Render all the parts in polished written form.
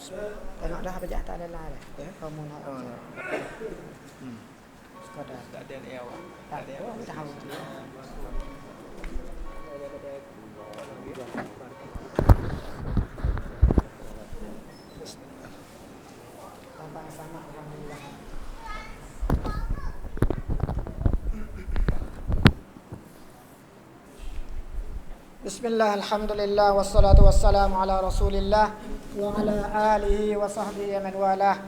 Tengok dah apa tak ada lah ya. Kamu nak. Sekadar Tak ada L. tak tahu tu. Sama alhamdulillah. Bismillah, alhamdulillah, wassalatu wassalamu ala rasulillah wa ala alihi wa sahbihi man walah.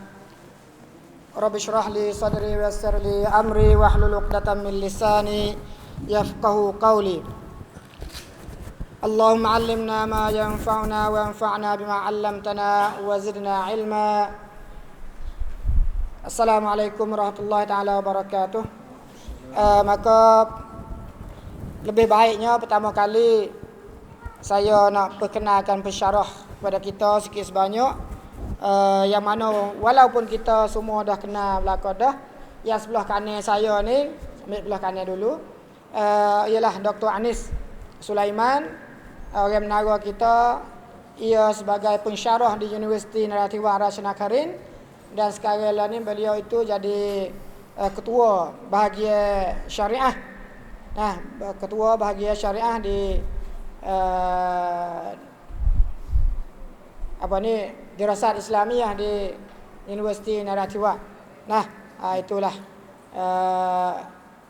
Rabbi shrah li sadri wa yassir li amri wahlul 'uqdatam min lisani yafqahu qawli. Allahumma 'allimna ma yanfa'una wa anfa'na bima 'allamtana wa zidna 'ilma. Assalamualaikum warahmatullahi taala wabarakatuh. Maka lebih baiknya pertama kali saya nak perkenalkan pensyarah kepada kita sikit sebanyak, yang mana walaupun kita semua dah kenal belaka dah, yang sebelah kanan saya ni, ambil belah kanan dulu, ialah Dr. Anis Sulaiman, orang menara kita. Ia sebagai pensyarah di Universiti Narativa Rasnakarin, dan sekarang ni beliau itu jadi ketua bahagian syariah. Ketua bahagian syariah di Dirasat Islamiyah di Universiti Narativa. Itulah.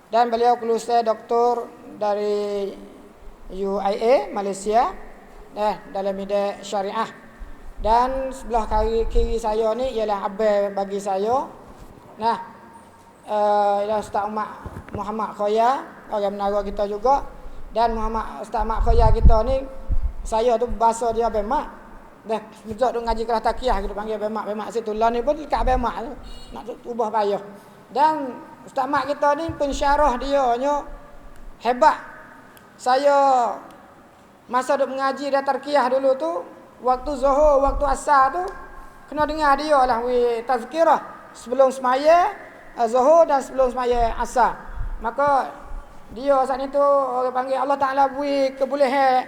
Dan beliau kelulusan doktor dari UIA Malaysia dalam bidang syariah. Dan sebelah kiri saya ni ialah abang bagi saya. Ialah Ustaz Muhammad Khoya, orang menara kita juga. Dan Ustaz Mak Khoya kita ni, saya tu bahasa dia abang mak. Dah sejak duk ngaji kelas takiyah kita panggil abang mak situ. Lah ni pun dekat abang mak tu. Nak ubah payah. Dan Ustaz Mak kita ni pensyarah dia nya hebat. Saya masa duk mengaji dah takiyah dulu tu, waktu Zuhur, waktu Asar tu, kena dengar dia lah tazkirah sebelum semaya Zuhur dan sebelum semaya Asar. Maka dia saat itu orang panggil Allah Ta'ala beri kebolehan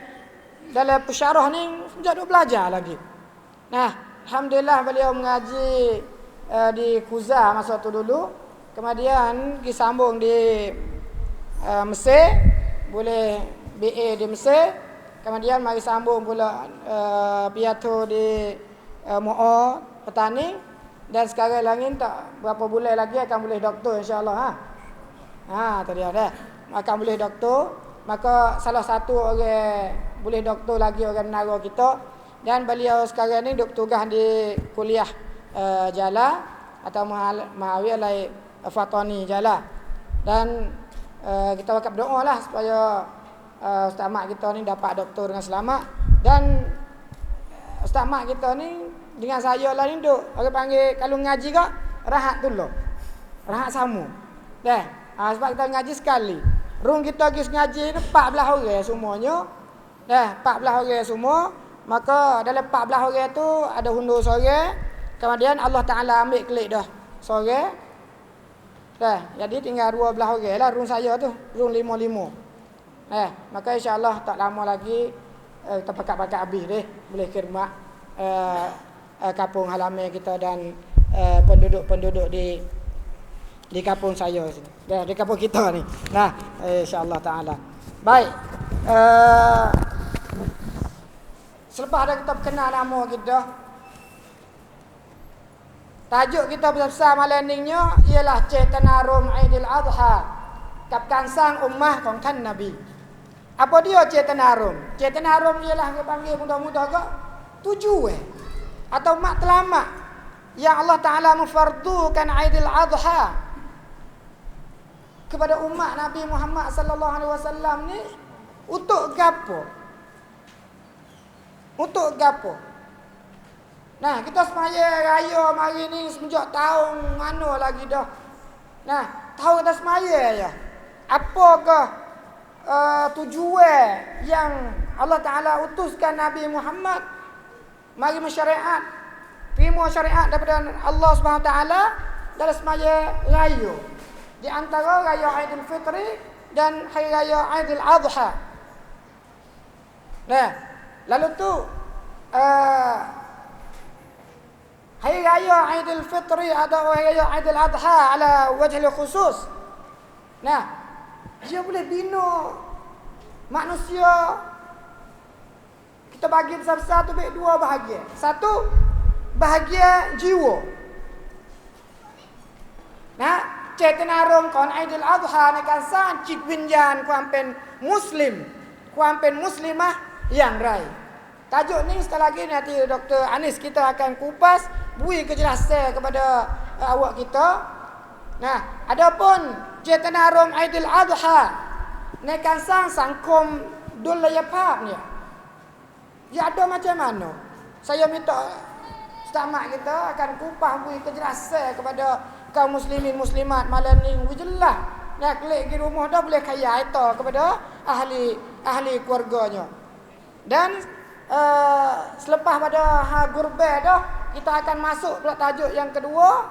dalam pensyarah ni sejak duk belajar lagi. Alhamdulillah beliau mengaji di Kuza masa tu dulu. Kemudian disambung di Mesir, boleh BA di Mesir. Kemudian mari sambung pula pidato di MUA Petani, dan sekarang lagi tak berapa bulan lagi akan boleh doktor insya-Allah. Tadi ada akan boleh doktor. Maka salah satu orang boleh doktor lagi orang menara kita, dan beliau sekarang ni duk tugas di kuliah Jala atau Mahawiyah Fatani Jala. Dan kita bakal berdoa lah supaya Ustaz Mak kita ni dapat doktor dengan selamat. Dan Ustaz Mak kita ni dengan saya lah ni duk orang panggil kalau ngaji kak rahat dulu. Rahat sama. Sebab kita ngaji sekali. Room kita pergi ngaji ni 14 orang semuanya. 14 orang semua. Maka dalam 14 orang tu ada hundur seorang. Kemudian Allah Ta'ala ambil klik dah seorang. Jadi tinggal 12 orang lah room saya tu. Room 5-5. Maka insya-Allah tak lama lagi kita pakat-pakat habis deh. Boleh khidmat kampung halaman kita dan penduduk-penduduk di kampung saya sini. Di kampung kita ni. Insya-Allah taala. Baik. Selepas dah kita kenal nama kita, tajuk kita besar malam ningnya ialah Cetanarum Aidil Adha, kapkansang ummahของท่าน Nabi. Apa dia Cetanarum? Cetanarum ialah kita panggil mudah-mudah ke tujuan atau matlamat yang Allah Ta'ala memfardukan Aidil Adha kepada umat Nabi Muhammad sallallahu alaihi wasallam ni untuk gapo? Untuk gapo? Kita semaya raya hari ni semenjak tahun mana lagi dah. Tahu kita semaya ya. Apakah tujuan yang Allah Ta'ala utuskan Nabi Muhammad mari mensyariat, terima syariat daripada Allah Subhanahu Ta'ala dalam semaya raya. Di antara raya Aidil Fitri dan hari raya Aidil Adha. Lalu tu Hari raya Aidil Fitri atau hari raya Aidil Adha ala wajhil khusus. Nah, dia boleh bina manusia. Kita bagi besar-besar tu baik dua bahagian. Satu, bahagia jiwa. Nah, cetana rong kon Aidil Adha ni kan sanจิตวิญญาณความเป็นมุสลิมความเป็นมุสลิมะอย่างไร Tajuk ni sekali lagi nanti Dr. Anis kita akan kupas, beri kejelasan kepada awak kita. Nah, adapun cetana rong Aidil Adhaในการสร้างสังคมดุลยภาพเนี่ยya ada macam mana? Saya minta Ustaz Mak kita akan kupas beri kejelasan kepada kaum muslimin muslimat malam ni jelas. Nah, klik di rumah dah boleh kaya itu kepada ahli keluarganya. Dan selepas pada gurbe dah kita akan masuk pula tajuk yang kedua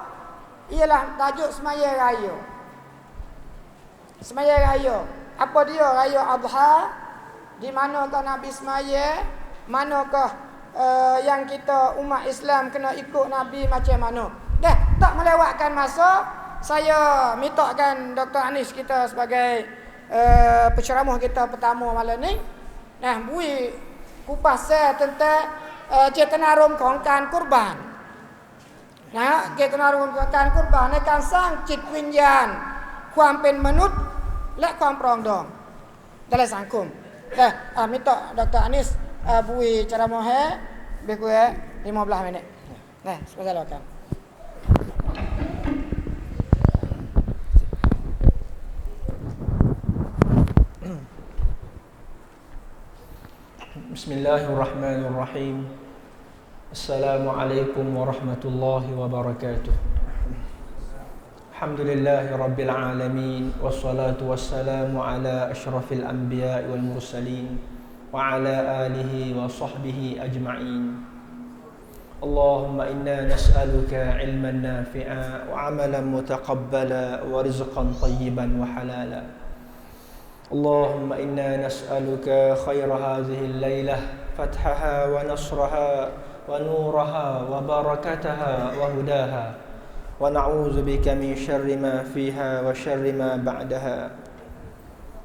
ialah tajuk semaya raya. Semaya raya. Apa dia raya Adha? Di manakah Nabi semaya? Manakah yang kita umat Islam kena ikut Nabi macam mana? Dah, tak melewatkan masa, saya mintakan Dr. Anis kita sebagai penceramah kita pertama malam ni. Nah, bui kupas tentang cetana rомของการกุรบานนะเจตนารมณ์ของการกุรบานในการสร้างจิตวิญญาณความเป็นมนุษย์และความปรองดองdalamสังคม minta Dr. Anis bui ceramah lebih kurang 15 minit. Nah, silakan. Bismillahirrahmanirrahim. Assalamualaikum warahmatullahi wabarakatuh. Alhamdulillahi rabbil alamin. Wassalatu wassalamu ala ashrafil anbiya wal mursalin wa ala alihi wa sahbihi ajma'in. Allahumma inna nas'aluka ilman nafi'a wa amalan mutaqabbala wa rizqan tayyiban wa halala. اللهم إنا نسألك خير هذه الليلة فتحها ونصرها ونورها وبركتها وهداها ونعوذ بك من شر ما فيها وشر ما بعدها.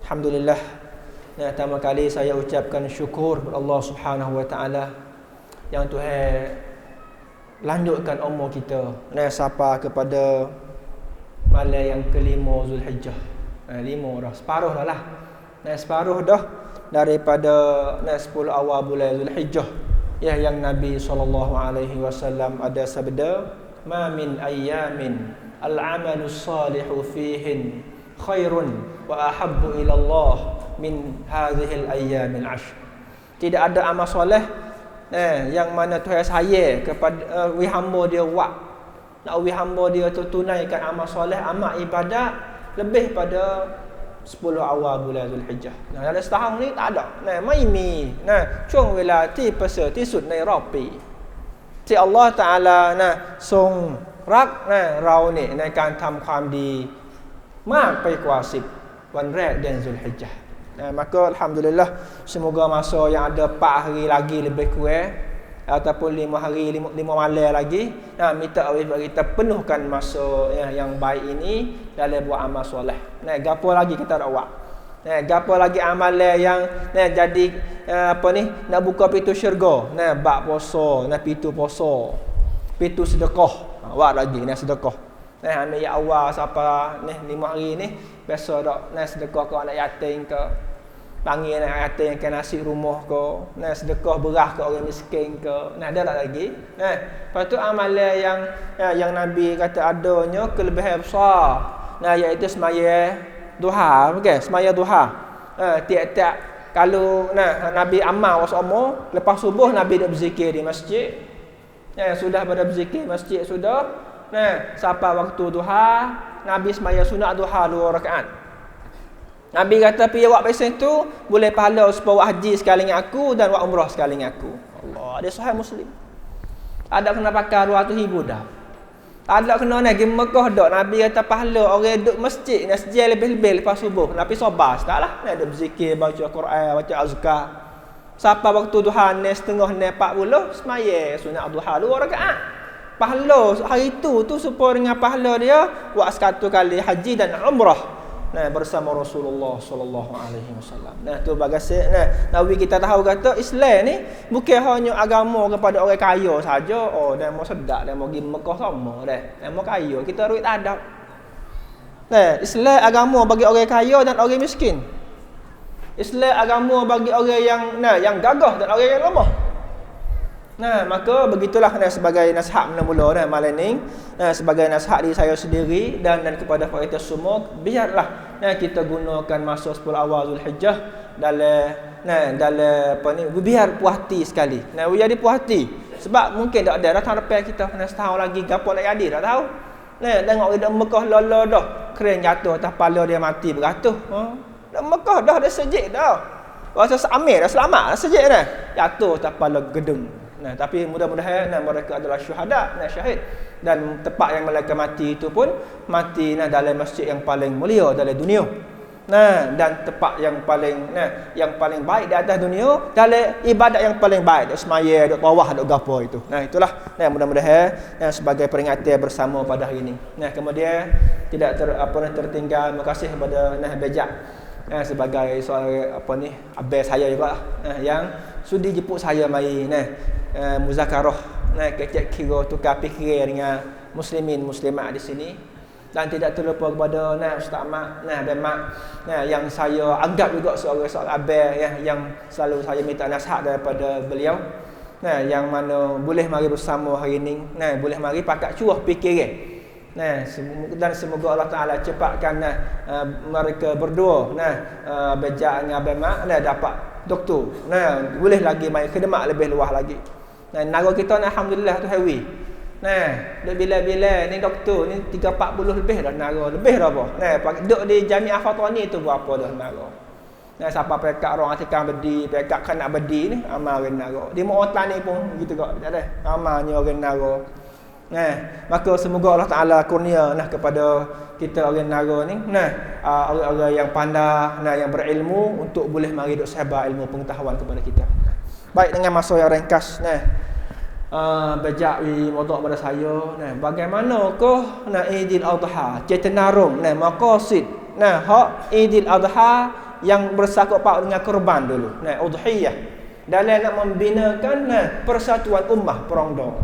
Alhamdulillah. Pertama kali saya ucapkan syukur kepada Allah Subhanahu wa taala yang Tuhan lanjutkan umur kita sapa kepada malam yang kelima Zulhijjah. 5 dah, separuh dah lah. Separuh dah daripada 10 awal bulan Zulhijjah. Ya, yang Nabi SAW ada sabda, "Ma min ayyamin al-'amalu salihu fihin khairun wa ahabbu ila Allah min hadhihi al-ayyamil 'ashr." Tidak ada amal soleh yang mana Tuhan sayang kepada hamba dia buat. Nak hamba dia tu tunaikan amal soleh, amal ibadat lebih pada 10 awal bulan Zulhijjah. Dalam setahun ni tak ada. Mai mi.ช่วงเวลาที่ประเสริฐที่สุดในรอบปีที่อัลลอฮฺตะอาลาทรงรักเราเนี่ยในการทำความดีมากไปกว่า10วันแรกเดือนซุลฮิจญะห์ maka alhamdulillah semoga masa yang ada 4 hari lagi lebih kurang ataupun 5 hari 5 malam lagi, minta Allah kita penuhkan masa yang baik ini dalam buat amal soleh. Gapo lagi kita nak buat? Gapo lagi amalan yang jadi nak buka pintu syurga, bab puasa, pintu puasa, pintu sedekah. Buat lagi sedekah. Ambil ya awal siapa 5 hari ni biasa dak sedekah ke anak yatim ke, panggil anak yatim ke nasi rumah ke, sedekah beras ke orang miskin ke. Ada tak lagi? Lepas tu amalan yang Nabi kata adanya kelebihan besar. Iaitu semaya duha, okey, semaya duha. Tiap-tiap kalau Nabi amal wasama, lepas subuh Nabi dak berzikir di masjid. Sudah pada berzikir masjid sudah. Sampai waktu duha, Nabi semaya sunat duha 2 rakaat. Nabi kata pergi buat biasa tu boleh pahala supaya haji sekali dengan aku dan buat umrah sekali dengan aku. Allah, dia sahih Muslim. Ada kena pakai 200,000 dah. Ada kena pergi Mekah dak. Nabi kata pahala orang duduk masjid lebih-lebih lepas subuh. Nabi sabar taklah. Ada berzikir, baca Quran, baca azkar. Sampai waktu duha ni setengah ni 40 semaya sunat duha 2 rakaat. pahala hari tu supaya dengan pahala dia buat 100 kali haji dan umrah. Nah, bersama Rasulullah sallallahu alaihi wasallam. Nah, tu bagasi Nabi kita tahu kata Islam ni bukan hanya agama kepada orang kaya saja. Oh, dan mau sedap dan mau pergi Mekah sama dah. Dan mau kaya, kita duit tak ada. Nah, Islam agama bagi orang kaya dan orang miskin. Islam agama bagi orang yang gagah dan orang yang lemah. Nah, maka begitulah sebagai nasihat mula-mula malam ni, sebagai nasihat diri saya sendiri dan kepada kita semua, biarlah kita gunakan masa 10 awal Zulhijjah dalam apa ni, biar puas hati sekali. Biar dia puas hati. Sebab mungkin tak ada datang depan kita setahun lagi gapo nak jadi, tak tahu. Tengok dia Mekah lala dah, keren jatuh atas kepala dia mati beratus. Dah Mekah dah sejik dah. Rasa amir dah selamat dah sejik dah. Jatuh atas kepala gedung. Tapi mudah-mudahan mereka adalah syuhada, syahid, dan tempat yang mereka mati itu pun mati dalam masjid yang paling mulia dalam dunia. Dan tempat yang paling baik di atas dunia, dalam ibadat yang paling baik, duk semaya, duk tawaf, duk gapo itu. Itulah mudah-mudahan sebagai peringatan bersama pada hari ini. Kemudian tidak tertinggal, terima kasih kepada Bejak sebagai seorang abang saya juga yang sudi jemput saya mari muzakarah kecek kira tukar fikiran dengan muslimin muslimat di sini, dan tidak terlupa kepada Ustaz Mak dan Mak yang saya anggap juga seorang abang yang selalu saya minta nasihat daripada beliau, yang mana boleh mari bersama hari ini, boleh mari pakat curah fikiran. Dan semoga Allah Ta'ala cepatkan mereka berdua Bejak dengan Abang Mak dapat doktor, boleh lagi main khidmat lebih luas lagi. Negara kita alhamdulillah tu heavy. Duk bila-bila ni doktor ni 340 lebih dah negara, lebih dah apa. Duk di Jamiah Fatani tu berapa dah negara. Siapa pekak orang atikang bedi, pekak kanak bedi ni amal orang negara. Di Mu'tan ni pun begitu juga, tak ada. Amalnya orang negara. Maka semoga Allah Ta'ala kurnia kepada kita orang negara ni, orang-orang yang pandai, yang berilmu, untuk boleh mari duk sebar ilmu pengetahuan kepada kita. Baik, dengan masa yang ringkas Bejak modok pada saya bagaimanakah Idul Adha, cetenarum maqasid hak Idul Adha yang bersangkut paut dengan kurban dulu, udhiyah, dalam nak membinakan persatuan ummah perongdo.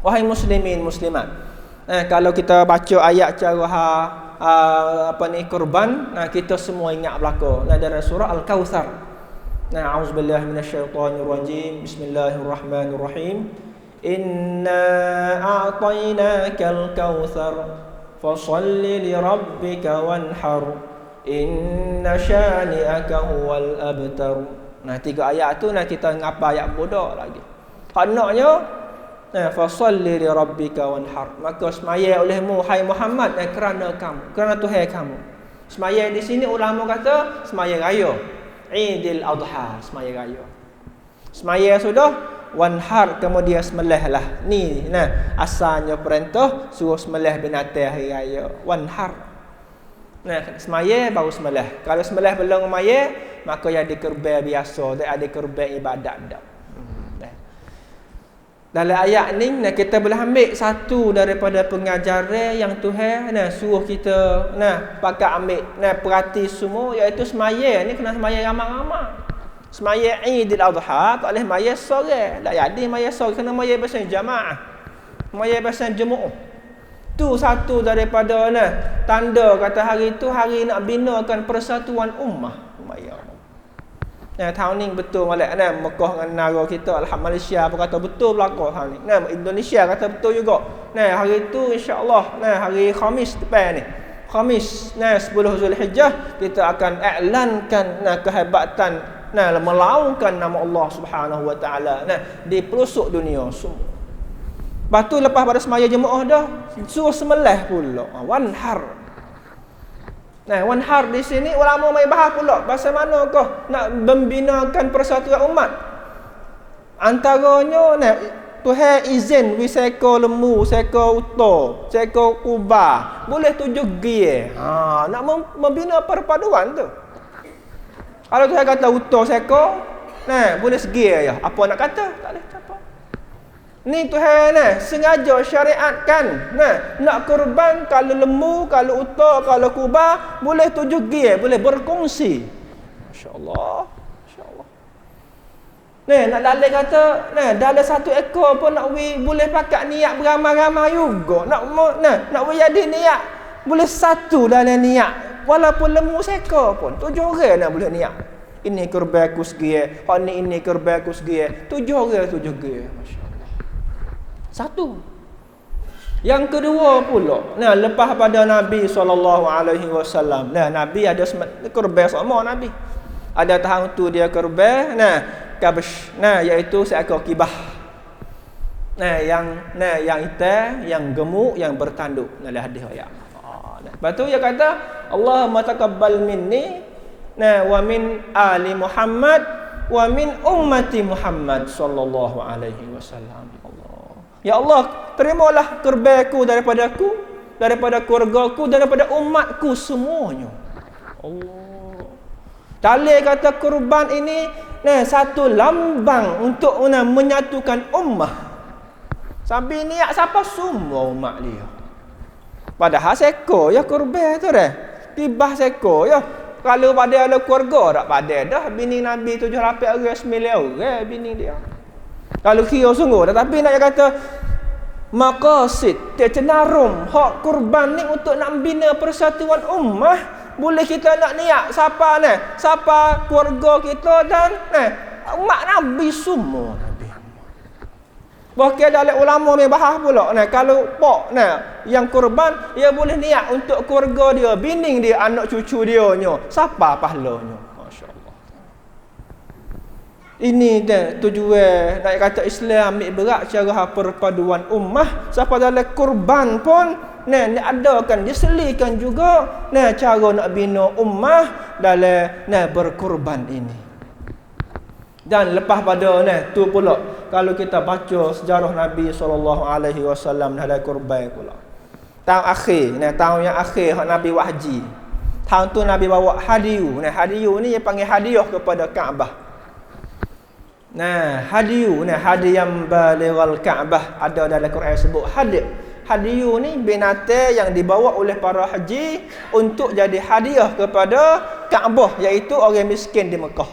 Wahai muslimin muslimat, kalau kita baca ayat cara kurban, kita semua ingat belaka dalam surah Al-Kautsar. A'udzubillahi minasyaitonirrajim. Bismillahirrahmanirrahim. Inna a'tainakal kautsar fashalli lirabbika wanhar. Inna syani'aka huwal abtar. 3 ayat tu kita ngapa ayat bodoh lagi. Maknanya fasalli li rabbika wanhar, maka semaya olehmu hai Muhammad kerana kamu, kerana Tuhan kamu. Semaya di sini ulama kata semaya raya Idul Adha, semaya raya. Semaya sudah wanhar, kemudian sembelihlah. Ni asalnya perintah suruh sembelih binatang hari raya, wanhar. Semaya baru sembelih. Kalau sembelih belum semaya, maka ya dikurban biasa, tak ada kurban ibadat dak. Dalam ayat ni kita boleh ambil satu daripada pengajaran yang Tuhan suruh kita pakai ambil perhati semua, iaitu semaya ni kena semaya ramai-ramai. Semaya Idul Adha tak boleh semaya seorang, tak jadi semaya seorang, kena semaya bersama jamaah, semaya bersama jemaah. Tu satu daripada tanda kata hari tu hari nak binakan persatuan ummah. Tahun ni betul malak Mekah dengan negara kita, alhamdulillah, Malaysia apa kata betul belaka tahun ni. Indonesia kata betul juga. Hari tu insya-Allah hari Khamis depan ni. Khamis 10 Zulhijjah kita akan iklankan kehebatan melaungkan nama Allah Subhanahu wa taala di pelosok dunia semua. Lepas tu lepas pada semaya jemaah dah suruh sembelih pula. Wanhar. Wanhar di sini ulama mai bahas pula pasal manakah nak membinakan persatuan umat. Antaranya Tuhan izin wi seekor lembu, seekor unta, seekor kubah, boleh 7 gie. Nak membina perpaduan tu. Kalau Tuhan kata unta seekor, boleh segi ya. Apa nak kata? Tak boleh apa. Ni Tuhan sengaja syariatkan. Nak kurban kalau lembu, kalau unta, kalau kuba boleh 7 gear, boleh berkongsi. Masya-Allah. Masya-Allah. Nak dalil kata, dalam 1 ekor pun nak boleh pakai niat beramai-ramai juga. Nak jadi niat boleh 1 dalam niat. Walaupun lembu seekor pun 7 orang nak boleh niat. Ini kurban aku segiye, ini kurban aku segiye. 7 orang 7 gear. Masya-Allah. 1. Yang kedua pula, lepas pada Nabi SAW, Nabi ada kurban sama Nabi. Ada tahun tu dia kurban, kabsh, iaitu seekor kibah. Yang hitam, yang gemuk, yang bertanduk. Dalam hadis ayat. Lepas tu dia kata, Allahumma taqabbal minni wa min ali Muhammad wa min ummati Muhammad sallallahu alaihi wasallam. Ya Allah, terimalah kurbanku daripada keluargaku, daripada umatku semuanya. Allah. Dalil kata kurban ini satu lambang untuk menyatukan ummah. Sambil niat siapa semua umat dia. Padahal seko ya kurban tu dah. Tibah seko ya. Kalau pada keluarga tak pada dah bini Nabi 7 lapis orang 9 orang bini dia. Kalau kira sungguh, tetapi nak kata maqasid cenderung hak kurban ni untuk nak bina persatuan ummah. Boleh kita nak niat siapa keluarga kita dan umat Nabi semua Nabi. Bahkan dalam ulama ni bahas pula kalau pak yang kurban dia boleh niat untuk keluarga dia, bini dia, anak cucu dia nya, siapa pahalanya. Ini tujuan nak kata Islam ambil berat cara perpaduan ummah. Siapa dalam kurban pun adakan diselikan juga cara nak bina ummah dalam berkurban ini. Dan lepas pada tu pula kalau kita baca sejarah Nabi SAW dalam kurban pula. Tahun akhir, tahun yang akhir Nabi buat haji. Tahun tu Nabi bawa hadiyu. Hadiyu ni dia panggil hadiah kepada Kaabah. Hadiyam balighal Ka'bah, ada dalam Quran sebut hadiyu ni binatang yang dibawa oleh para haji untuk jadi hadiah kepada Kaabah, iaitu orang miskin di Mekah.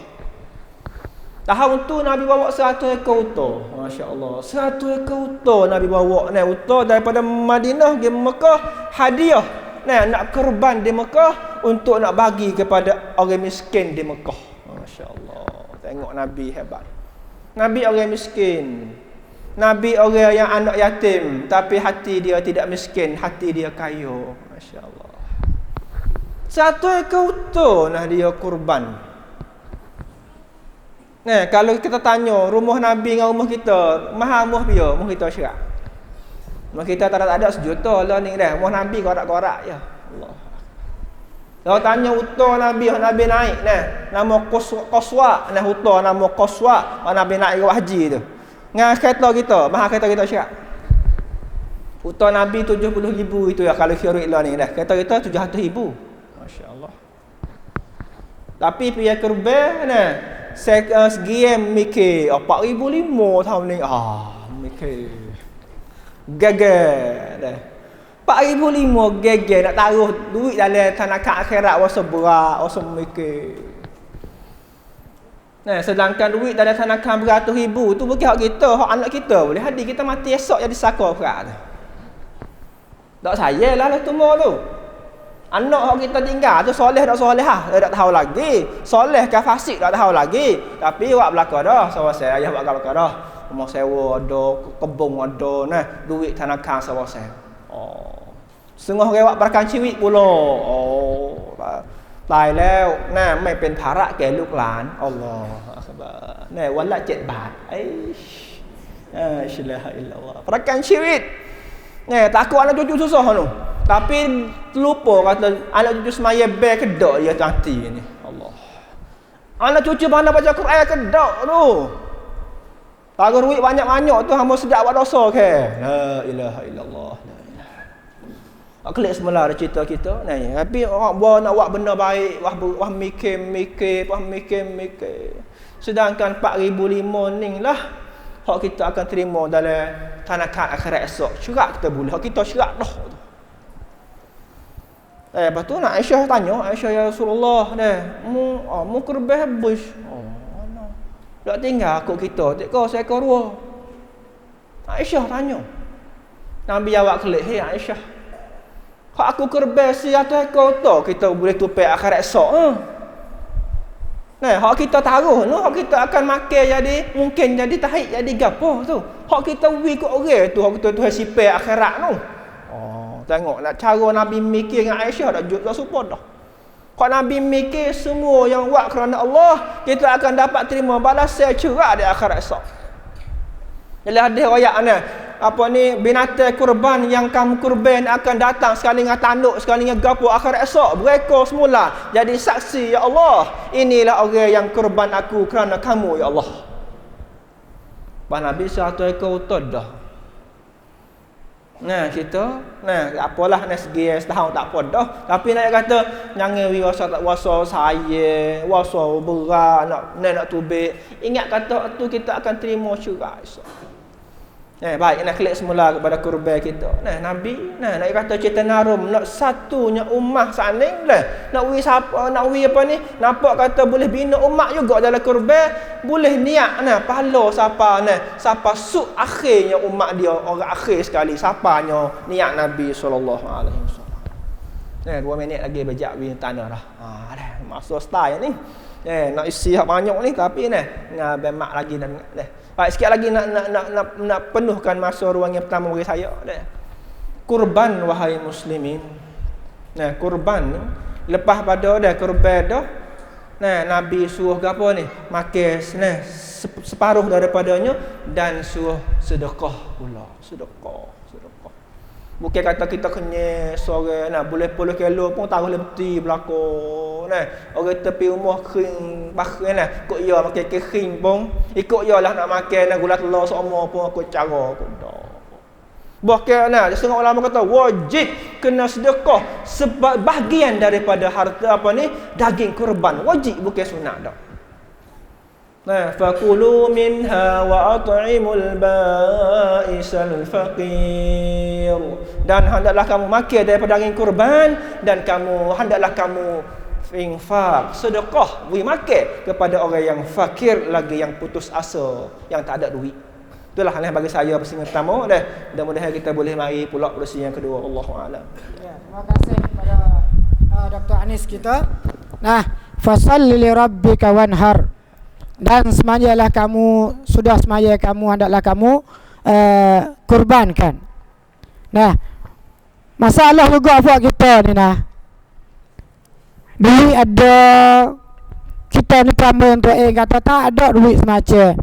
Tahun tu Nabi bawa 100 ekor unta. Masya-Allah, 100 ekor unta Nabi bawa unta daripada Madinah ke Mekah, hadiah nak kurban di Mekah untuk nak bagi kepada orang miskin di Mekah. Masya-Allah, tengok Nabi hebat. Nabi orang miskin. Nabi orang yang anak yatim, tapi hati dia tidak miskin, hati dia kaya. Masya-Allah. 1 ekor unta dia kurban. Kalau kita tanya rumah Nabi dengan rumah kita, mahal rumah dia, rumah kita syirak. Rumah kita tak ada sejuta lah ni dah. Rumah Nabi korak-korak ya. Allah. Kalau tanya unta Nabi naik nama Qaswa, unta nama Qaswa, Nabi naik ke haji tu. Dengan kereta kita, mahal kereta kita syirak. Unta Nabi 70,000 itu ya kalau kira lah ni dah. Kereta kita 700,000. Masya-Allah. Tapi pergi kurban segi mikir 4,500 tahun ni. Mikir. Gagal dah. 4,500 geger nak taruh duit dalam tanakan akhirat wasa berat, wasa mikir. Sedangkan duit dalam tanakan beratus ribu tu bukan hak kita, hak anak kita boleh hadir kita mati esok jadi saka berat. Tak sayalah tumor tu. Anak hak kita tinggal tu soleh tak soleh tak tahu lagi. Soleh ke fasik tak tahu lagi. Tapi awak belaka dah, saya ayah buat belaka dah. Rumah sewa ada, kebun ada, duit tanakan saya. Setengah orang berkanชีวิต pula. Tàiแล้วไม่เป็นภาระแก่ลูกหลานอัลลอฮฺอักบัรวันละ7 บาทBismillahirrahmanirrahim. Perkan syirik. Takut anak cucu susah tu. Tapi lupa kata anak cucu semaya bel kedak dia mati ni. Allah. Anak cucu mana baca Quran kedak tu. Taruh duit banyak-banyak tu hamba sedap buat dosa ke. La ilaha illallah. Klik semula cerita kita ni. Tapi orang buat nak buat benda baik, wah mikir. Sedangkan 4,500 ni lah hak kita akan terima dalam tanakan akhirat esok. Syarat kita boleh. Hak kita syarat dah. Lepas tu nak Aisyah tanya, Aisyah ya Rasulullah dah, mu kurban habis. No. Tak tinggal akuk kita, tak kau seekor dua. Aisyah tanya. Nabi jawab kelik, "Hei Aisyah, hak aku kurban 100 ekor tu, kita boleh tupai akhirat esok." Nah, hak kita taruh tu, hak kita akan makan jadi mungkin jadi tahid jadi gapo tu. Hak kita wi kat orang tu, hak kita tu sipai akhirat tu. Tengoklah cara Nabi mikir dengan Aisyah dah support dah. Kalau Nabi mikir semua yang buat kerana Allah, kita akan dapat terima balasan cerah di akhirat esok. Jadi ada ayat ni, binatang kurban yang kamu kurban akan datang sekali dengan tanduk, sekali dengan gapo akhirat esok, berekor semula jadi saksi, ya Allah, inilah orang yang kurban aku kerana kamu, ya Allah. Nabi 100 ekor utad dah. Nah, apalah segi setahun tak apa dah. Tapi nak kata jangan wasa tak wasa saya, wasa berat nak tubik. Ingat kata tu kita akan terima syurga esok. Baik, nak klik semula kepada kurban kita. Nabi, nak kata kita narum nak satunya ummah saning lah. Nak wi siapa, nak wi apa ni? Nampak kata boleh bina ummah juga dalam kurban, boleh niat pahala siapa suk akhirnya ummah dia, orang akhir sekali, siapanya niat Nabi sallallahu alaihi wasallam. 2 minit lagi bejak wi tanah dah. Dah masuk style ni. Nak isi banyak ni tapi bemak lagi dan baik, sikit lagi nak penuhkan masa ruang yang pertama bagi saya. Kurban wahai muslimin. Kurban ni lepas pada kurban dah. Nabi suruh apa ni? Makan separuh daripadanya dan suruh sedekah pula. Sedekah. Bukan kata kita kenyang sore boleh 10 kilo pun taruh lebih belakang orang tepi rumah kering bakhrin kok ia makan kering pun ikut ialah nak makan gula telur semua pun aku cara aku dah. Bahkan setengah ulama kata wajib kena sedekah sebahagian daripada harta daging kurban, wajib bukan sunat dah. Fakulu minha wa at'imul ba'isal faqir. Dan hendaklah kamu makan daripada daging kurban dan hendaklah kamu infak, sedekah, beri makan kepada orang yang fakir lagi, yang putus asa, yang tak ada duit. Itulah hal yang bagi saya persiapan pertama dah. Mudah-mudahan kita boleh mari pula persiapan yang kedua. Allahu a'lam. Terima kasih kepada Dr. Anis kita. Fasalli li rabbika wanhar. Dan semayalah kamu, sudah semaya kamu, hendaklah kamu kurbankan. Masalah juga buat kita ni dulu ada kita ni kambing untuk kata tak ada duit semacam.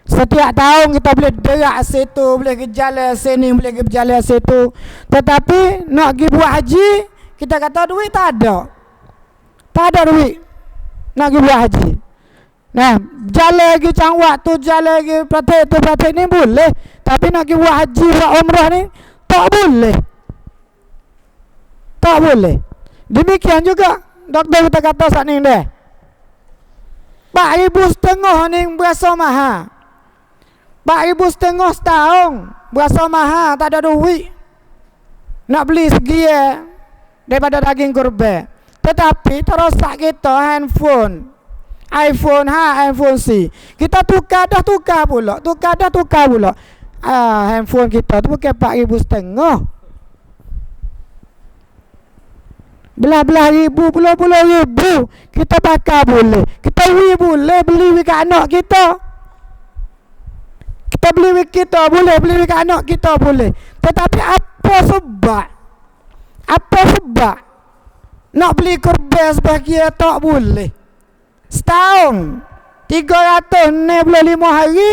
Setiap tahun kita boleh derak situ, boleh ke jalan sini, boleh ke jalan situ. Tetapi nak pergi buat haji, kita kata duit tak ada. Tak ada duit nak pergi buat haji. Jalan lagi cang waktu, jalan lagi praktik ni boleh. Tapi nak pergi buat haji, buat umrah ni tak boleh. Tak boleh. Demikian juga doktor kita kata saat ni dah 4,500 ni berasa mahal. 4,500 setahun berasa mahal, tak ada duit nak beli segi daripada daging kurban. Tetapi terosak kita handphone iPhone iPhone C. Kita tukar pula. Handphone kita tu bukan 4,500. Belah-belah ribu, puluh-puluh ribu kita bakar boleh. Kita boleh beli kat anak kita. Kita beli kita boleh, beli kat anak kita boleh. Tetapi apa sebab nak beli kurban sebahagian tak boleh? Setahun 365 hari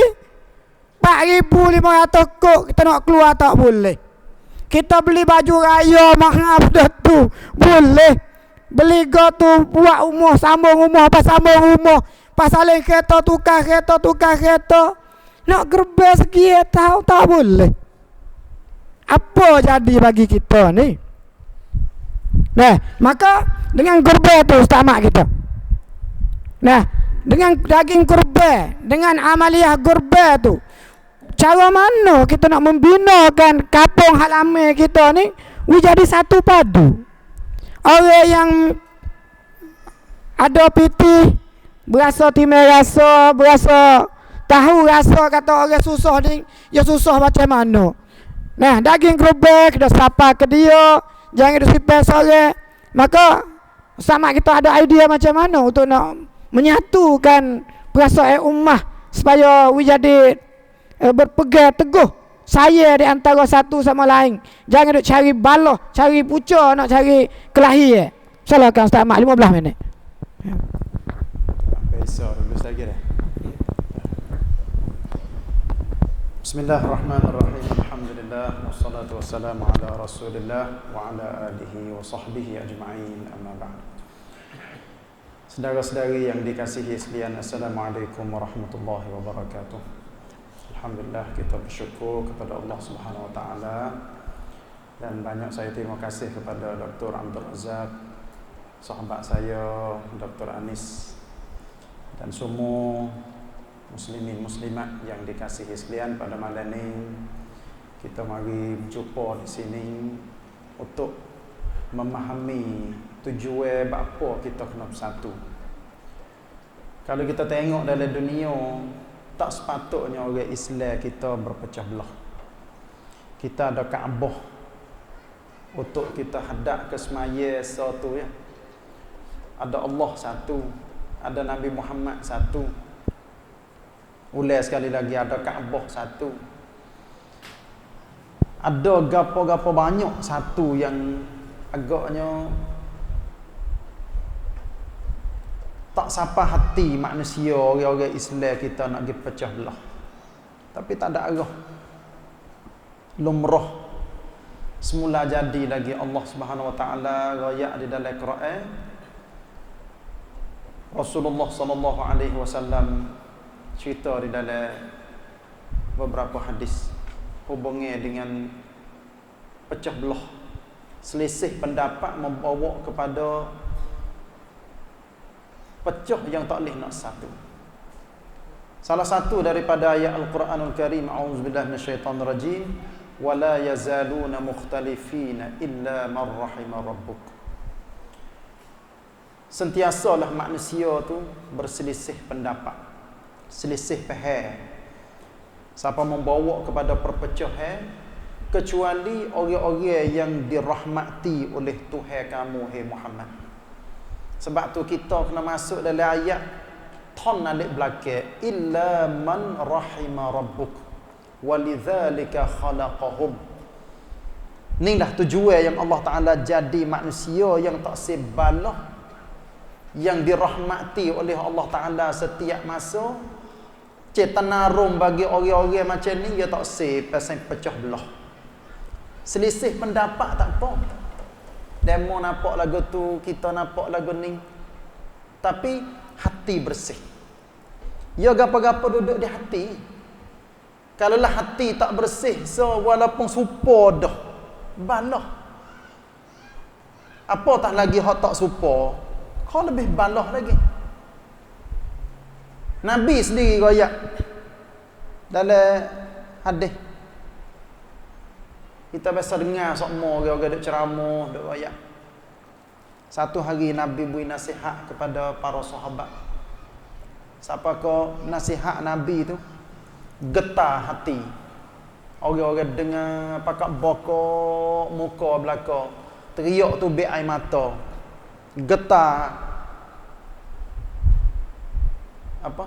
4,500 kok kita nak keluar tak boleh. Kita beli baju raya mahal dah tu boleh. Beli tu buat rumah, sambung rumah, pasal kereta tukar kereta. Nak gerbe segi tahu tak boleh. Apa jadi bagi kita ni? Maka dengan gerbe tu ustaz mak kita. Dengan daging kurban, dengan amaliyah kurban tu, cara mana kita nak membinakan kampung halaman kita ni jadi satu padu. Orang yang ada pitih, berasa timai rasa, berasa tahu rasa kata orang susah ni, ya susah macam mana. Nah, daging kerubek dah sapa ke dia, jangan disipes sore. Maka sama kita ada idea macam mana untuk nak menyatukan perasaan ummah supaya jadi berpegang teguh saya di antara satu sama lain. Jangan duk cari baloh, cari puca, nak cari kelahi. Silakan Ustaz Mak 15 minit. Besar dulu lagi dah. Bismillahirrahmanirrahim. Alhamdulillah wassalatu wassalamu ala Rasulillah wa ala alihi wa sahbihi ajma'in. Amma ba'd. Saudara-saudari yang dikasihi sekalian, Assalamualaikum warahmatullahi wabarakatuh. Alhamdulillah, kita bersyukur kepada Allah Subhanahu wa taala dan banyak saya terima kasih kepada Dr. Abdul Razak, sahabat saya Dr. Anis, dan semua muslimin muslimat yang dikasihi sekalian. Pada malam ini kita mari berjumpa di sini untuk memahami tujuan apa kita kena bersatu. Kalau kita tengok dalam dunia, tak sepatutnya orang Islam kita berpecah belah. Kita ada Kaabah untuk kita hadap ke semaya satu ya. Ada Allah satu, ada Nabi Muhammad satu. Ulai sekali lagi ada Kaabah satu. Ada gapo-gapo banyak satu yang agaknya tak sapa hati manusia orang-orang Islam kita nak pergi pecah belah. Tapi tak ada arah. Lumrah. Semula jadi lagi Allah Subhanahu wa taala raya di dalam Quran. Rasulullah sallallahu alaihi wasallam cerita di dalam beberapa hadis hubungnya dengan pecah belah, selisih pendapat membawa kepada pecah yang tak boleh nak satu. Salah satu daripada ayat Al-Quranul Karim, a'udzubillahi minasyaitonir rajim, wala yazaluna mukhtalifina illa man rahima rabbuk. Sentiasalah manusia tu berselisih pendapat, selisih faham. Siapa membawa kepada perpecahan kecuali orang-orang yang dirahmati oleh Tuhan kamu, hai Muhammad. Sebab tu kita kena masuk dalam ayat ton alik belakang, illa man rahima rabbuk walidzalika khalaqahum. Ni dah tujuan yang Allah Taala jadi manusia yang tak sebalah, yang dirahmati oleh Allah Taala setiap masa. Cetanarum bagi orang-orang macam ni dia tak pasal pecah belah. Selisih pendapat tak apa. Demo nampak lagu tu, kita nampak lagu ni. Tapi hati bersih. Ya gapa-gapa duduk di hati. Kalaulah hati tak bersih, so walaupun supo dah balah. Apa tak lagi hak tak supo, kau lebih balah lagi. Nabi sendiri royak dalam hadis. Kita biasa dengar semua orang-orang duk ceramah, duk royak. Satu hari Nabi beri nasihat kepada para sahabat. Siapa ko nasihat Nabi tu getar hati. Orang-orang dengar pakak bokok muka belakang. Teriak tu be air mata. Getar apa?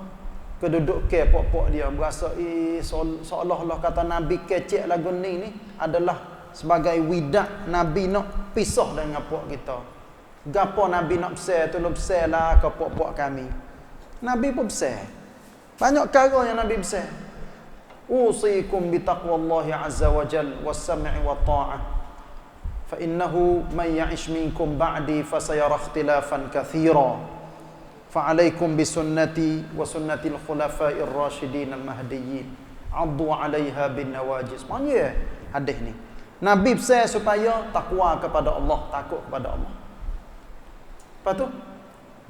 Keduduk ke pok-pok dia berasa seolah-olah kata Nabi kecek lagu ni adalah sebagai widak Nabi nak pisah dengan pok kita. Gapo Nabi nak besar tu lu besar lah ke pok-pok kami. Nabi pun besar. Banyak perkara yang Nabi besar. Usikum bi taqwallahi azza wa jal was-sam'i wa ta'ah. Fa innahu man ya'ish minkum ba'di fasayara ikhtilafan katsira. Fa'alaikum bisunnati wa sunnatil khulafa'ir rasyidin al-mahdiyyin. Addu 'alaiha bin nawajiz. Maknanya hadis ni. Nabi besar supaya takwa kepada Allah, takut kepada Allah. Lepas tu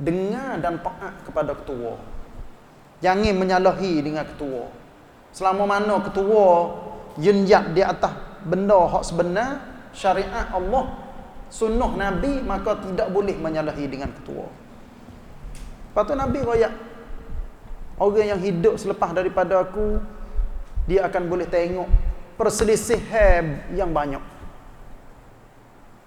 dengar dan taat kepada ketua. Jangan menyalahi dengan ketua. Selama mana ketua yat di atas benda hak sebenar, syariat Allah, sunnah Nabi, maka tidak boleh menyalahi dengan ketua. Lepas tu Nabi royak, orang yang hidup selepas daripada aku, dia akan boleh tengok perselisihan yang banyak.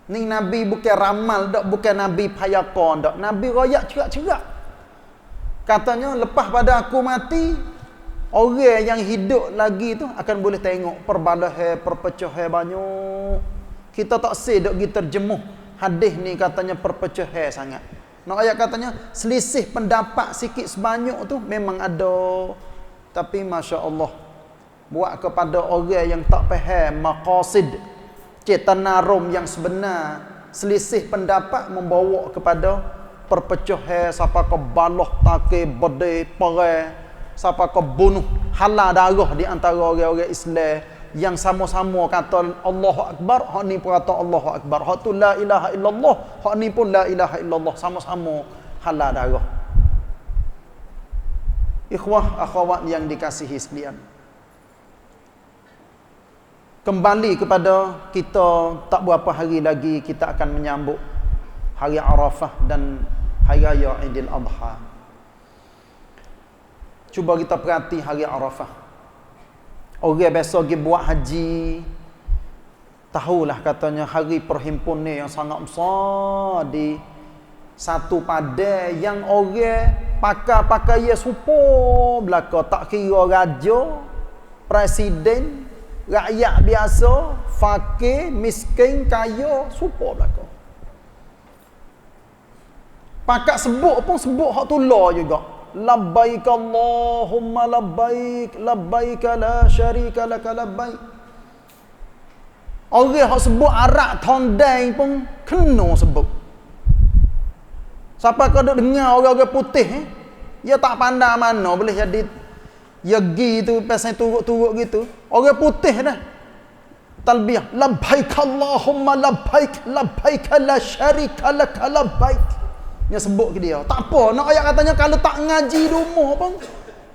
Ni Nabi bukan ramal dak, bukan Nabi payakon dak. Nabi royak cerak-cerak. Katanya lepas pada aku mati, orang yang hidup lagi tu akan boleh tengok perbalahan, perpecahan banyak. Kita tak sedok pergi terjemuh hadis ni, katanya perpecahan sangat. Nak ayat katanya selisih pendapat sikit sebanyak tu memang ada. Tapi masya-Allah, buat kepada orang yang tak faham maqasid, cetanarum yang sebenar, selisih pendapat membawa kepada perpecahan, siapa ke baloh take bedai perang, siapa ke bunuh halal darah di antara orang-orang Islam yang sama-sama kata Allahu Akbar, hak ni pun kata Allahu Akbar, hak tu la ilaha illallah, hak ni pun la ilaha illallah, sama-sama halal darah. Ikhwah akhwat yang dikasihi sekalian, kembali kepada kita, tak berapa hari lagi kita akan menyambut hari Arafah dan hari raya Aidil Adha. Cuba kita perhati hari Arafah. Orang biasa pergi buat haji, tahulah katanya hari perhimpunan yang sangat besar di satu padang yang orang pakai supo belaka, tak kira raja, presiden, rakyat biasa, fakir, miskin, kaya, supo belaka. Pakat sebut pun sebut hak tular juga. Labbaik Allahumma labbaik, labbaik la syarika laka labbaik. Orang hak sebut arak tondeng pun kena sebut. Siapa kau duk dengar orang-orang putih, dia tak pandang mana boleh jadi yagi tu pasal turut-turut gitu. Orang putih dah talbiyah, labbaik Allahumma labbaik, labbaik la syarika laka labbaik. Dia sebut ke dia. Tak apa, nak ayat katanya kalau tak ngaji rumah pun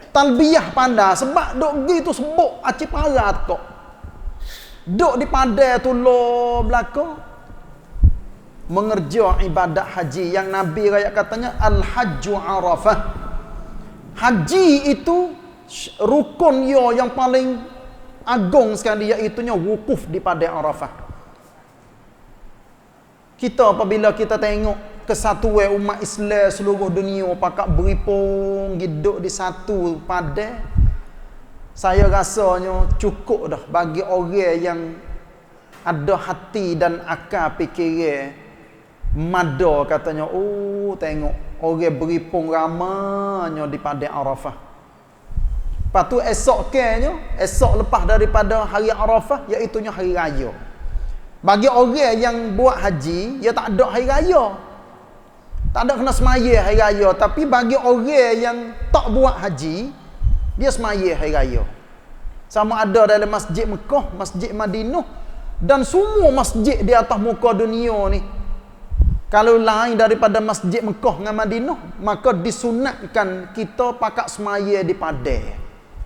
talbiyah pandai, sebab duk gitu sebut aci parah kok. Duk di padai tu lo belaka mengerja ibadat haji yang Nabi raya katanya al-hajju Arafah. Haji itu rukun yang paling agung sekali, iaitu wukuf di padai Arafah. Kita apabila kita tengok kesatuan umat Islam seluruh dunia pakak beripung hidup di satu padang, saya rasanya cukup dah bagi orang yang ada hati dan akal fikiran mada katanya, oh tengok orang beripung ramanya di padang Arafah. Lepas tu esok lepas daripada hari Arafah, iaitu hari raya. Bagi orang yang buat haji, dia tak ada hari raya, tak ada kena semaya hari raya. Tapi bagi orang yang tak buat haji, dia semaya hari raya. Sama ada dalam masjid Mekah, masjid Madinah, dan semua masjid di atas muka dunia ni. Kalau lain daripada masjid Mekah dengan Madinah, maka disunatkan kita pakat semaya di padang.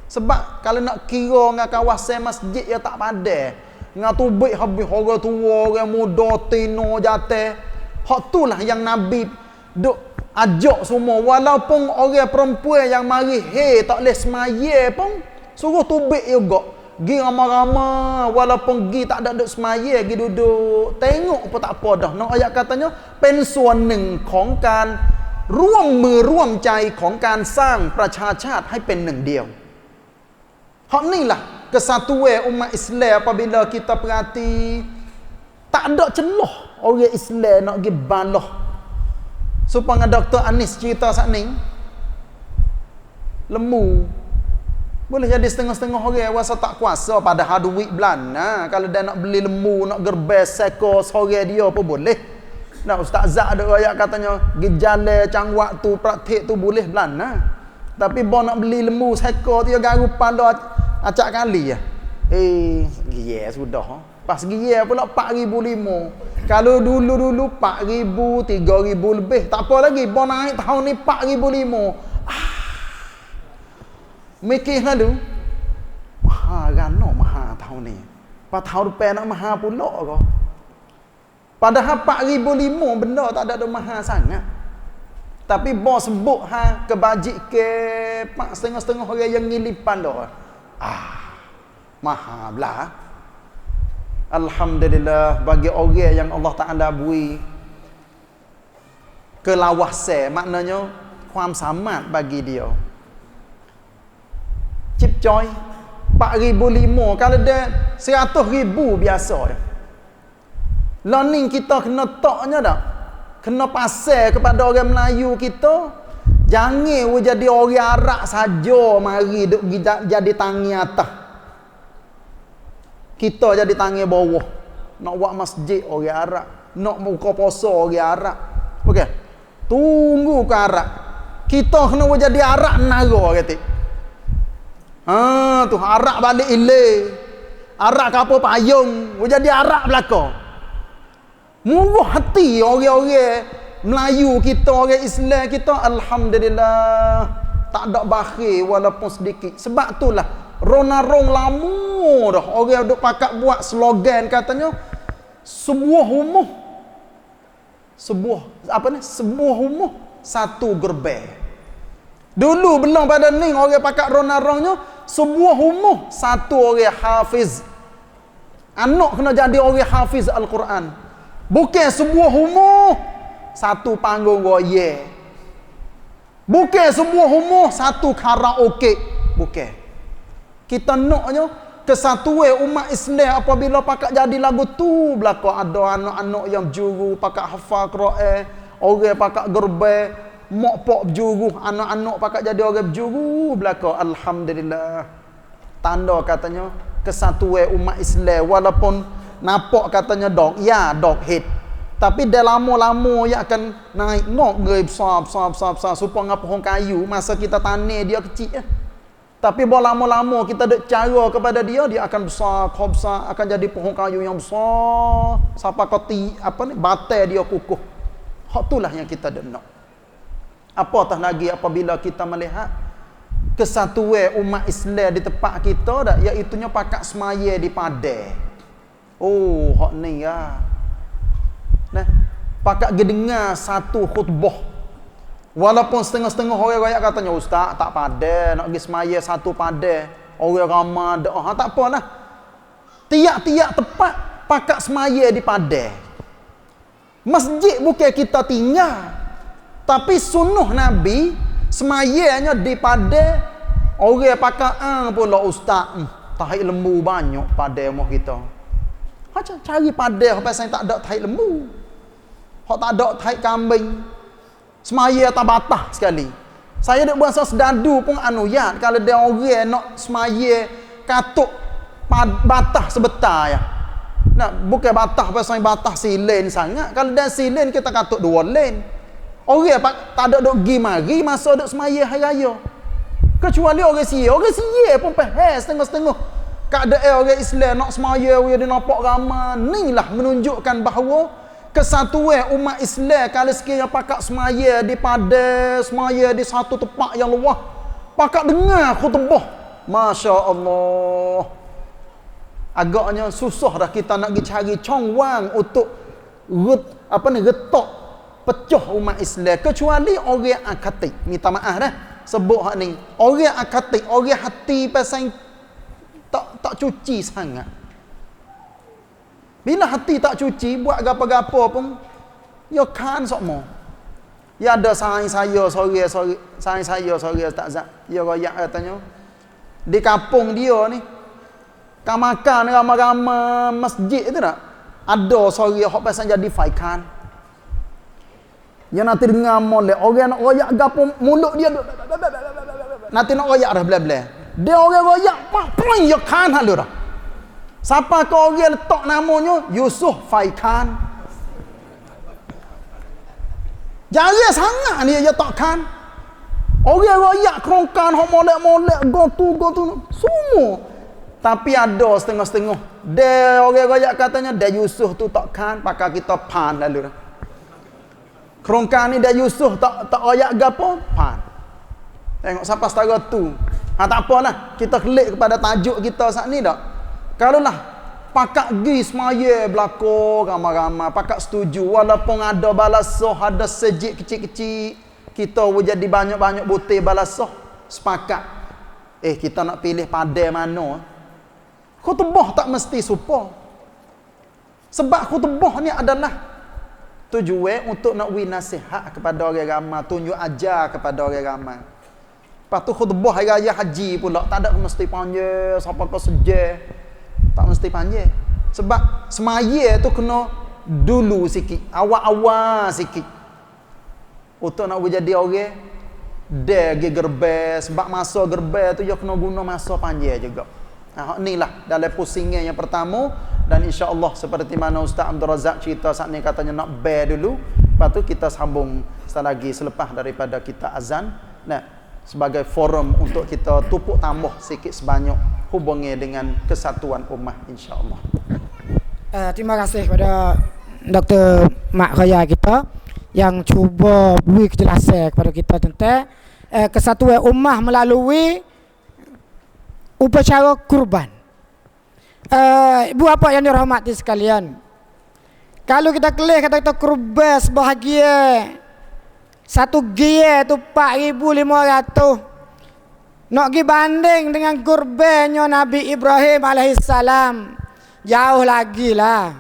Sebab kalau nak kira dengan kawasan masjid yang tak padang, dengan tubik habis orang tua, orang muda, tino, jatah, hak itulah yang Nabi duk ajak semua. Walaupun orang perempuan yang mari tak boleh semaya pun suruh tubik juga, gi ramai-ramai, walaupun gi tak ada duk semaya, gi duduk tengok pun tak apa dah. Nak ayat katanyaเป็นส่วนหนึ่งของการร่วมมือร่วมใจของการสร้างประชาชาติให้เป็นหนึ่งเดียว. Hak inilah kesatuan umat Islam. Apabila kita perhati, tak ada celah orang Islam nak pergi balah. Supaya Dr. Anis cerita saat ni, lembu boleh jadi setengah-setengah orang rasa tak kuasa, padahal duit belana. Kalau dia nak beli lembu, nak gerbes seko seorang dia pun boleh. Nah, Ustaz Zak ada ayat katanya gejala cangwak tu praktik tu boleh belana. Tapi bo nak beli lembu seko tu dia garu pada acak kali ya. Sudah. Pas gaya pula 4,500. Kalau dulu 4,000, 3,000 lebih. Tak apa lagi. Bo naik tahun ni 4,500. Mikir lalu. ni. 4 tahun depan nak mahal pula ke? Padahal 4,500 benda tak ada mahal sangat. Tapi bos sebut kebajik ke 4,500 orang yang ngilipan dah. Mahal belah. Alhamdulillah bagi orang yang Allah Taala beri kelawasan, maknanyaความสามารถ bagi dia. Chip coy 4,500 kalau dia 100,000 biasa dah. Learning kita kena taknya dah. Kena pasal kepada orang Melayu kita, jangan jadi orang Arab saja mari duk jadi tangi atas. Kita jadi tangi bawah. Nak buat masjid orang Arab, nak buka puasa orang Arab. Okey. Tunggu ke Arab. Kita kena jadi Arab nara kata. Tu Arab balik ilai. Arab kapal payung, jadi Arab belaka. Murah hati orang-orang Melayu kita, orang Islam kita, alhamdulillah tak ada bakhil walaupun sedikit. Sebab itulah ronarong lama dah orang duk pakat buat slogan katanya sebuah rumah satu gerbang. Dulu belum pada ni orang pakat ronarongnya sebuah rumah satu orang hafiz. Anak kena jadi orang hafiz Al-Quran. Bukan sebuah rumah satu panggung goye. Bukan sebuah rumah satu karaoke. Bukan. Kita naknya kesatuan umat Islam apabila pakat jadi lagu tu belaka ada anak-anak yang juru pakat hafal Quran, orang pakat gerbang, mak pak juru, anak-anak pakat jadi orang juru belaka. Alhamdulillah. Tanda katanya kesatuan umat Islam walaupun nampak katanya dog hit. Tapi dah lama-lama ia akan naik ngai besar supaya pohon kayu masa kita tanam dia kecil. Tapi bila lama-lama kita dek cara kepada dia akan besar akan jadi pohon kayu yang besar sampai batai dia kukuh. Hak itulah yang kita dek nak. Apatah lagi apabila kita melihat kesatuan umat Islam di tempat kita dah, iaitu nya pakat semaya di padang. Hak ni ya. Nah, pakat dengar satu khutbah. Walaupun setengah-setengah orang royak katanya ustaz tak padan nak pergi semaya satu padan. Orang ramai doa tak apalah. Tiap-tiap tempat pakat semaya di padan. Masjid bukan kita tinggal. Tapi sunnah Nabi semayanya di padan. Orang pakat pula ustaz. Tahi lembu banyak padan moh kita. Macam cari padah pasal tak ada tahi lembu. Hak tak ada tahi kambing. Semaya atas batah sekali. Saya dak buat sedadu pun anuyat kalau dia orang nak semaya katuk batah sebetar ya. Nak bukan batah pasal batah silen sangat. Kalau dia silen kita katuk 2 len. Orang tak ada duk gi mari masa duk semaya hari raya. Kecuali orang sia pun faham setengah-setengah. Keadaan orang Islam nak semaya dia nampak ramai. Inilah menunjukkan bahawa kesatuan umat Islam kalau sekiranya pakat semaya di padang, semaya di satu tempat yang luas, pakat dengar khutbah, Masya Allah. Agaknya susah dah kita nak pergi cari congwang untuk retak pecah umat Islam. Kecuali orang akatik. Minta maaf dah sebut hak ni. Orang akatik, orang hati pasal tak cuci sangat. Bila hati tak cuci, buat gapo-gapo pun ya kan sokmo. Ya ada saing saya sore tak zat. Ya royak katanya. Di kampung dia ni kan makan ramai-ramai masjid itu tak? Ada sore hok pasal jadi faikan. Ya nanti dengar molek orang nak royak gapo mulut dia nanti nak royak dah bela-bela. Dia orang royak apa ya kan halu dah. Siapa ke orang letak namanya Yusuf Faikan. Jari sangat dia takkan. Orang royak kerongkan hok molek-molek go tu semua. Tapi ada setengah-setengah. Dia orang royak katanya dia Yusuf tu takkan pakai kita pan lalu dah. Kerongkan ni dia Yusuf tak royak gapo pan. Tengok siapa setara tu. Tak apalah. Kita klik kepada tajuk kita saat ni tak. Kalau lah pakak gi semaya belako ramai-ramai, pakak setuju walaupun ada balasah, ada sejik kecil-kecil, kita jadi banyak-banyak butir balasah, sepakat. Kita nak pilih padai mana? Khutbah tak mesti supa. Sebab khutbah ni adalah tujuan untuk nak beri nasihat kepada orang ramai, tunjuk ajar kepada orang ramai. Lepas tu khutbah hari raya haji pula tak ada mesti panjang, siapa kau sejah. Tak mesti panjang. Sebab semaya tu kena dulu sikit, awal-awal sikit. Untuk nak jadi orang dia pergi gerbang, sebab masa gerbang tu dia kena guna masa panjang juga. Inilah dalam pusingan yang pertama, dan insya-Allah seperti mana Ustaz Abdul Razak cerita saat ni katanya nak bear dulu, lepas tu kita sambung lagi selepas daripada kita azan. Nah, sebagai forum untuk kita tupuk tambah sikit sebanyak hubungi dengan kesatuan ummah insya-Allah. Terima kasih kepada Dr. Mak Khoya kita yang cuba beri kejelasan kepada kita tentang kesatuan ummah melalui upacara kurban. Ibu bapa yang dirahmati sekalian, kalau kita kelih kata kita kurban sebahagia satu gia tu 4,500, nak pergi banding dengan kurbannya Nabi Ibrahim alaihissalam, jauh lagi lah.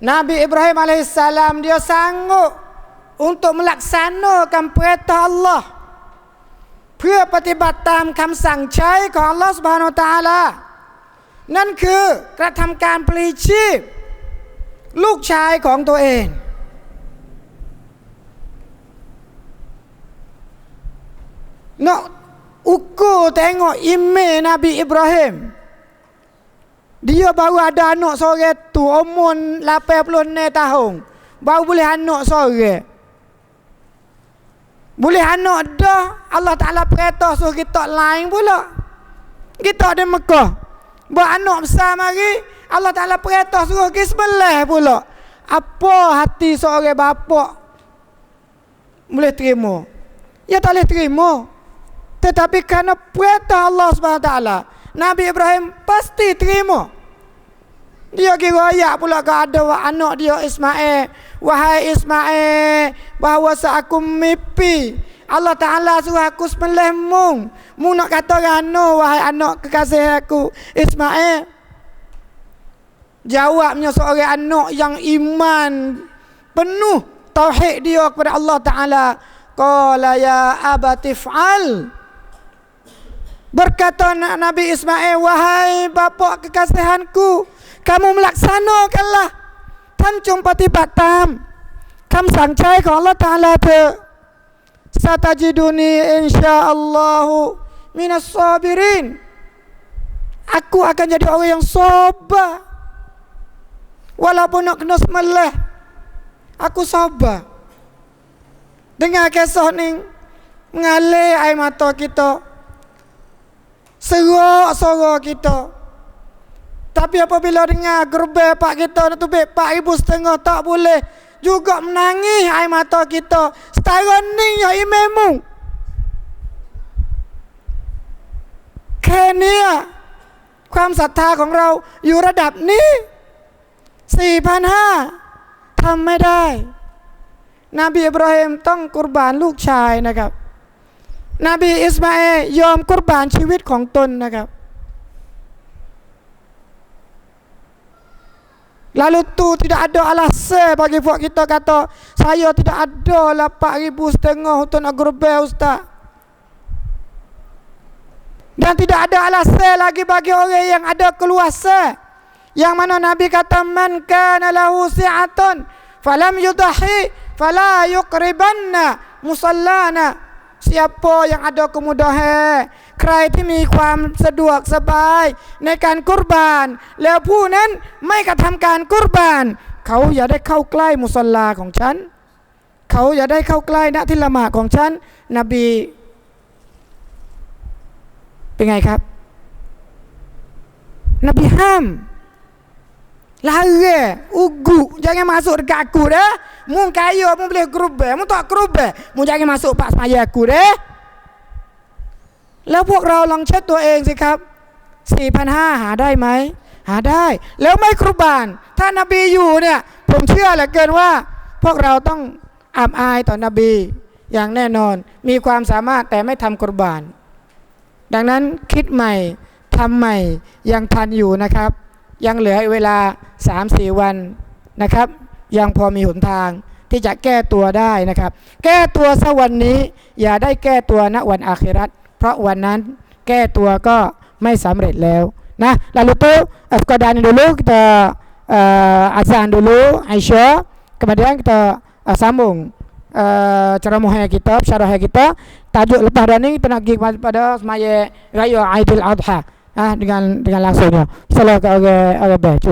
Nabi Ibrahim alaihissalam dia sanggup untuk melaksanakan perintah Allah, เพื่อปฏิบัติตามคำสั่งใช้ของอัลเลาะห์ซุบฮานะฮูวะตะอาลานั่นคือกระทำการปลีชีพลูกชายของตัวเองnak ukur tengok email Nabi Ibrahim, dia baru ada anak seorang tu umur 86 tahun, baru boleh anak seorang. Boleh anak dah, Allah Ta'ala perintah suruh kita lain pula. Kita ada Mekah, buat anak besar mari, Allah Ta'ala perintah suruh pergi sebelah pula. Apa hati seorang bapa boleh terima? Ya tak boleh terima. Tetapi kerana perintah Allah SWT, Nabi Ibrahim pasti terima. Dia kira ayat pula ke ada anak dia Ismail, wahai Ismail, bahawa aku mimpi Allah Ta'ala suruh aku sembelih mung nak kata rano wahai anak kekasih aku Ismail. Jawabnya seorang anak yang iman penuh tauhid dia kepada Allah Ta'ala, qala ya abati fa'al, berkata Nabi Ismail, wahai bapa kekasihanku, kamu melaksanakanlah ท่านจงปฏิบัติตามคำสั่งใช้ของอัลเลาะห์ตะอาลาเถิด Satajiduni insyaallahu minas sabirin, aku akan jadi orang yang sabar walaupun nak kena sembelih, aku sabar. Dengar kisah ni mengalir air mata kita, serak-serak kita. Tapi apabila dengar gerbang pak kita nak tubik 4,500 tak boleh juga menangis air mata kita. Setara ni ya imammu.แค่นี้ความศรัทธาของเราอยู่ระดับนี้ 4,500 ทำไม่ได้ นบีอิบราฮิมต้องกุรบานลูกชายนะครับ นบีอิสมาอิลยอมกุรบานชีวิตของตนนะครับ Lalu tu tidak ada alasan bagi buat kita kata saya tidak ada lah 4,500 untuk nak gerbang ustaz. Dan tidak ada alasan lagi bagi orang yang ada keluasa, yang mana Nabi kata man kana lahu si'atun falam yudahi fala yuqribanna musallana. Siapa yang ada kemudahan, ใครที่มีความสะดวกสบายในการกุรบานแล้วผู้นั้นไม่กระทำการกุรบานเขาอย่าได้เข้าใกล้มุศลลาของฉัน เขาอย่าได้เข้าใกล้ณที่ละหมาดของฉัน นบีเป็นไงครับ นบีห้ามlarang ugu, jangan masuk dekat aku dah. Mu kaya mu boleh kerubah, mu tak kerubah, mu jangan masuk pak semaya aku dah. แล้วพวกเราลองเช็คตัวเองสิครับ 4,500หาได้ไหมหาได้แล้วไม่กุรบานถ้านบีอยู่เนี่ยผมเชื่อเหลือเกินว่าพวกเราต้องอับอายต่อนบีอย่างแน่นอนมีความสามารถแต่ไม่ทำกุรบานดังนั้นคิดใหม่ทำใหม่ยังทันอยู่นะครับยังเหลือเวลา 3-4 วันนะครับยังพอมีหนทางที่จะแก้ตัวได้นะครับแก้ตัวซะวันนี้อย่าได้แก้ตัวณวันอาคิเราะห์เพราะวันนั้นแก้ตัวก็ไม่สำเร็จแล้วนะlalu tuh sekadar dulu kita azan dulu Aisyah kemudian kita sambung ceramahnya kita syarahnya kita tajuk lepas dari ini kita nak pergi pada semaya raya Aidil Adha dengan langsungnya. Salam ke orang baik.